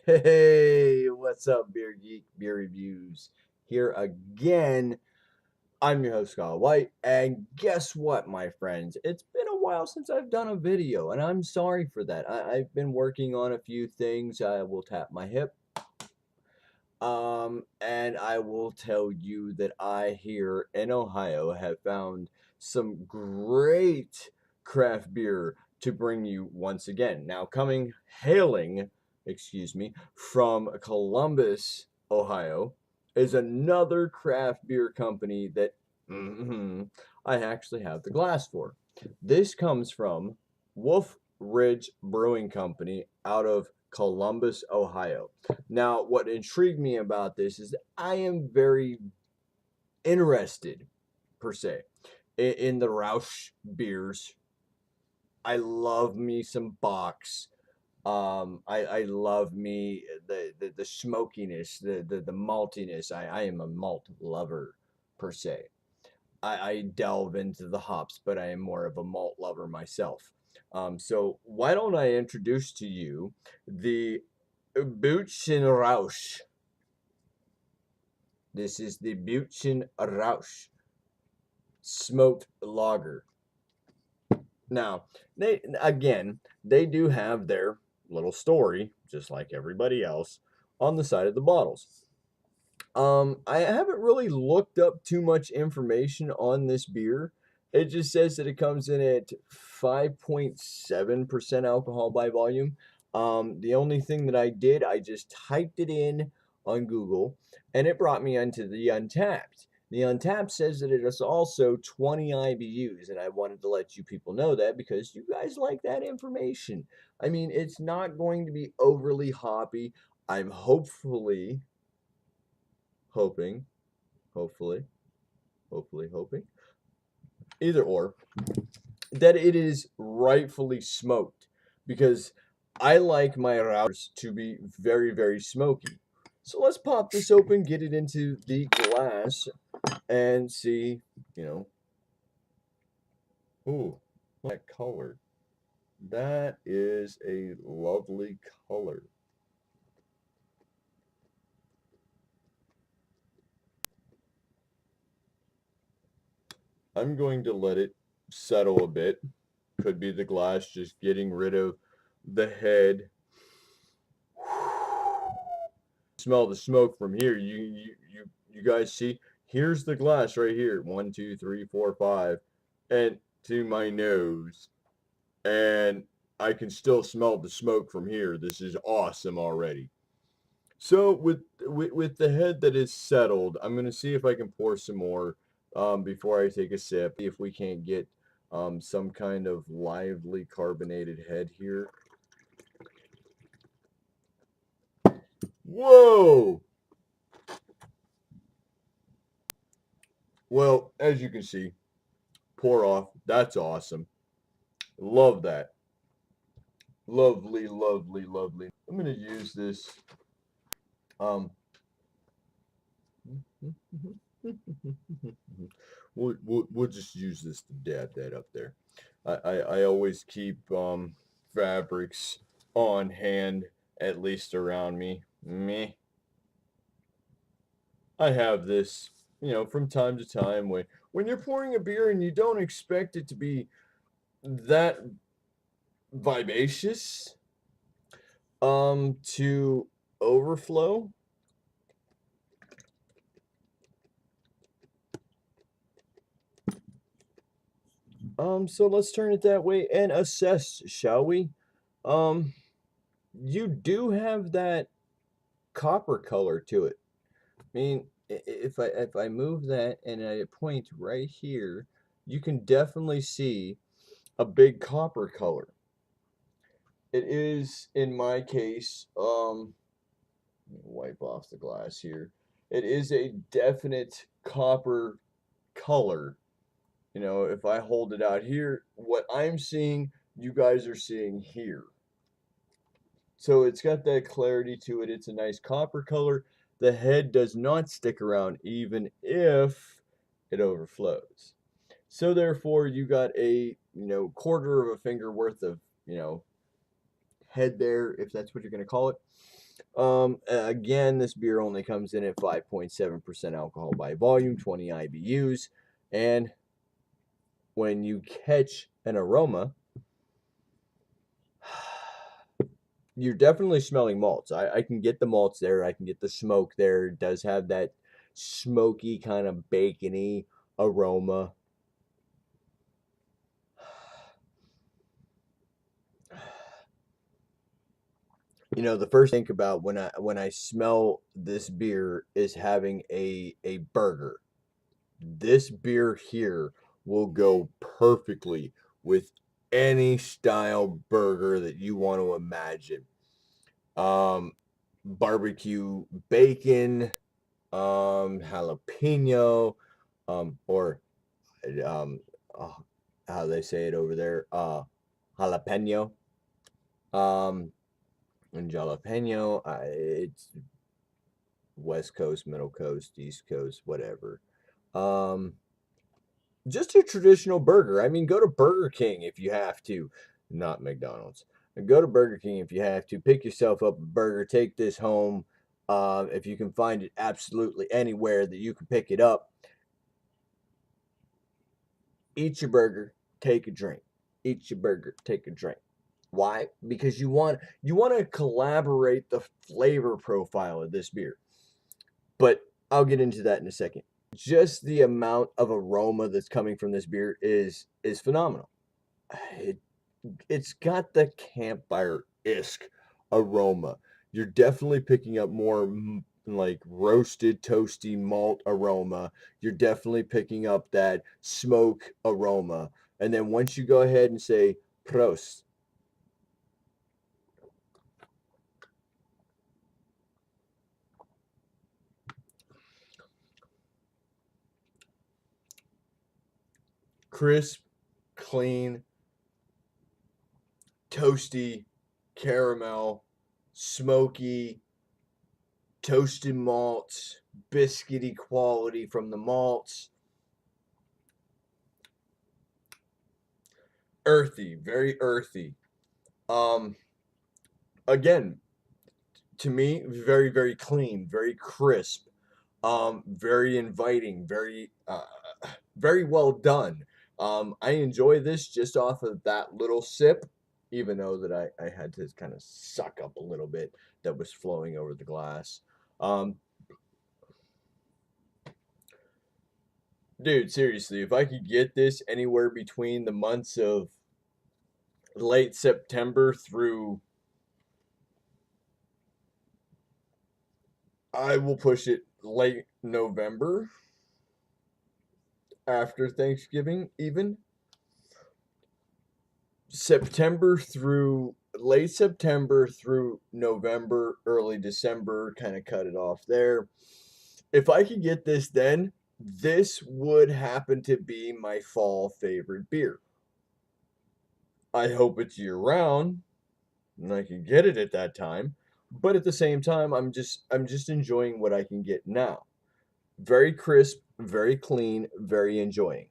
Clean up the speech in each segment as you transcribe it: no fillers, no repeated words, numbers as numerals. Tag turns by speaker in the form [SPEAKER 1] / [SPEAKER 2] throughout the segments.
[SPEAKER 1] Hey, what's up, Beer Geek, Beer Reviews? Here again. I'm your host, Scott White, and guess what, my friends? It's been a while since I've done a video, and I'm sorry for that. I've been working on a few things. I will tap my hip. And I will tell you that I here in Ohio have found some great craft beer to bring you once again. Now, excuse me, from Columbus, Ohio, is another craft beer company that I actually have the glass for. This comes from Wolf Ridge Brewing Company out of Columbus, Ohio. Now, what intrigued me about this is that I am very interested, per se, in the Rausch beers. I love me some Box. I love me the smokiness, the maltiness. I am a malt lover, per se. I delve into the hops, but I am more of a malt lover myself. So why don't I introduce to you the Buchenrauch. This is the Buchenrauch smoked lager. Now, they do have their little story, just like everybody else, on the side of the bottles. I haven't really looked up too much information on this beer. It just says that it comes in at 5.7% alcohol by volume. The only thing that I did, I just typed it in on Google, and it brought me into the Untapped. The Untapped says that it is also 20 IBUs, and I wanted to let you people know that because you guys like that information. I mean, it's not going to be overly hoppy. I'm hoping, hopefully, hoping, either or, that it is rightfully smoked because I like my routers to be very, very smoky. So let's pop this open, get it into the glass, and see, you know, ooh, that color. That is a lovely color. I'm going to let it settle a bit. Could be the glass just getting rid of the head. Smell the smoke from here. You guys see? Here's the glass right here. 1, 2, 3, 4, 5, and to my nose, and I can still smell the smoke from here. This is awesome already. So with the head that is settled, I'm gonna see if I can pour some more before I take a sip. If we can't get some kind of lively carbonated head here. Whoa! Well, as you can see, pour off. That's awesome. Love that. Lovely, lovely, lovely. I'm gonna use this. Um, we'll just use this to dab that up there. I always keep fabrics on hand, at least around me. Me. I have this, from time to time when you're pouring a beer and you don't expect it to be that vivacious, to overflow. So let's turn it that way and assess, shall we? Um, you do have that copper color to it. I mean, if I move that and I point right here, you can definitely see a big copper color. It is, in my case, wipe off the glass here. It is a definite copper color. If I hold it out here, what I'm seeing, you guys are seeing here. So it's got that clarity to it. It's a nice copper color. The head does not stick around even if it overflows. So therefore, you got a, quarter of a finger worth of, head there, if that's what you're going to call it. Again, this beer only comes in at 5.7% alcohol by volume, 20 IBUs, and when you catch an aroma, you're definitely smelling malts. I can get the malts there. I can get the smoke there. It does have that smoky kind of bacony aroma. You know, the first thing I think about when I smell this beer is having a burger. This beer here will go perfectly with any style burger that you want to imagine. Barbecue bacon, jalapeno, or um, oh, how they say it over there, jalapeno, and jalapeno. It's West Coast, Middle Coast, East Coast, whatever. Um, just a traditional burger. I mean, go to Burger King if you have to, not McDonald's. Go to Burger King if you have to. Pick yourself up a burger. Take this home. If you can find it absolutely anywhere that you can pick it up, eat your burger, take a drink. Eat your burger, take a drink. Why? Because you want to collaborate the flavor profile of this beer. But I'll get into that in a second. Just the amount of aroma that's coming from this beer is phenomenal. It it's got the campfire-esque aroma. You're definitely picking up more like roasted toasty malt aroma. You're definitely picking up that smoke aroma. And then once you go ahead and say Prost, crisp, clean, toasty, caramel, smoky, toasted malts, biscuity quality from the malts, earthy, very earthy. Um, Again, to me, very, very clean, very crisp, very inviting, very well done. I enjoy this just off of that little sip, even though that I had to kind of suck up a little bit that was flowing over the glass. Um, Dude, seriously, if I could get this anywhere between the months of late September through, I will push it late November after Thanksgiving, even September through late September through November, early December, kind of cut it off there. If I could get this then, this would happen to be my fall favorite beer. I hope it's year round and I can get it at that time. But at the same time, I'm just enjoying what I can get now. Very crisp, very clean, very enjoying.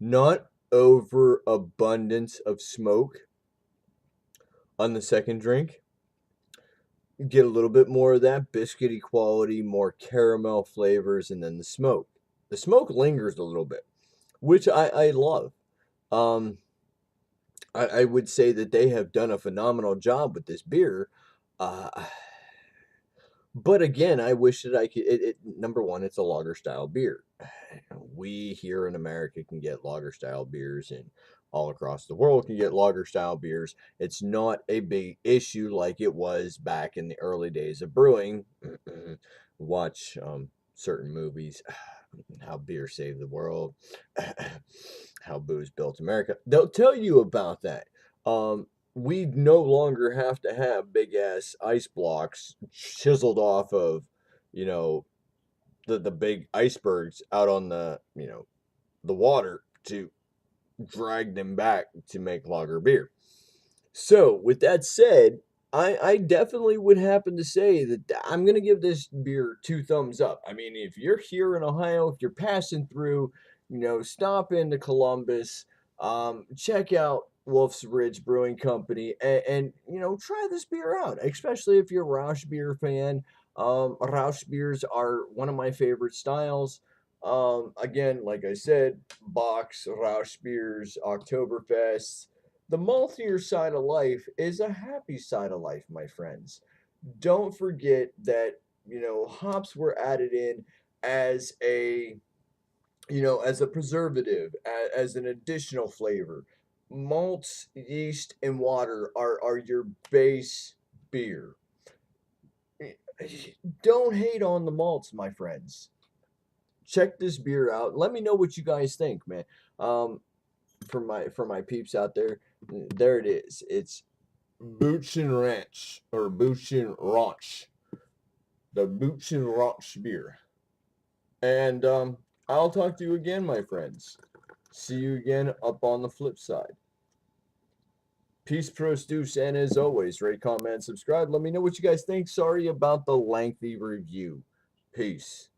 [SPEAKER 1] Not overabundance of smoke on the second drink. Get a little bit more of that biscuity quality, more caramel flavors, and then the smoke. The smoke lingers a little bit, which I love. Um, I would say that they have done a phenomenal job with this beer. Uh, but again, I wish that I could. Number one, it's a lager style beer. We here in America can get lager style beers, and all across the world can get lager style beers. It's not a big issue like it was back in the early days of brewing. Watch certain movies, how beer saved the world, how booze built America. They'll tell you about that. We no longer have to have big ass ice blocks chiseled off of, you know, the big icebergs out on the water to drag them back to make lager beer. So with that said, I definitely would happen to say that I'm gonna give this beer 2 thumbs up. I mean, if you're here in Ohio, if you're passing through, stop into Columbus, check out Wolf's Ridge Brewing Company, and try this beer out, especially if you're a Roush beer fan. Roush beers are one of my favorite styles. Again, like I said, Box, Roush beers, Oktoberfest. The maltier side of life is a happy side of life, my friends. Don't forget that, hops were added in as a preservative, as an additional flavor. Malts, yeast, and water are your base beer. Don't hate on the malts, my friends. Check this beer out. Let me know what you guys think, man. Um, for my peeps out there, there it is. It's Buchenrauch or Buchenrauch, the Buchenrauch beer. And I'll talk to you again, my friends. See you again up on the flip side. Peace, produce, and as always, rate, comment, subscribe. Let me know what you guys think. Sorry about the lengthy review. Peace.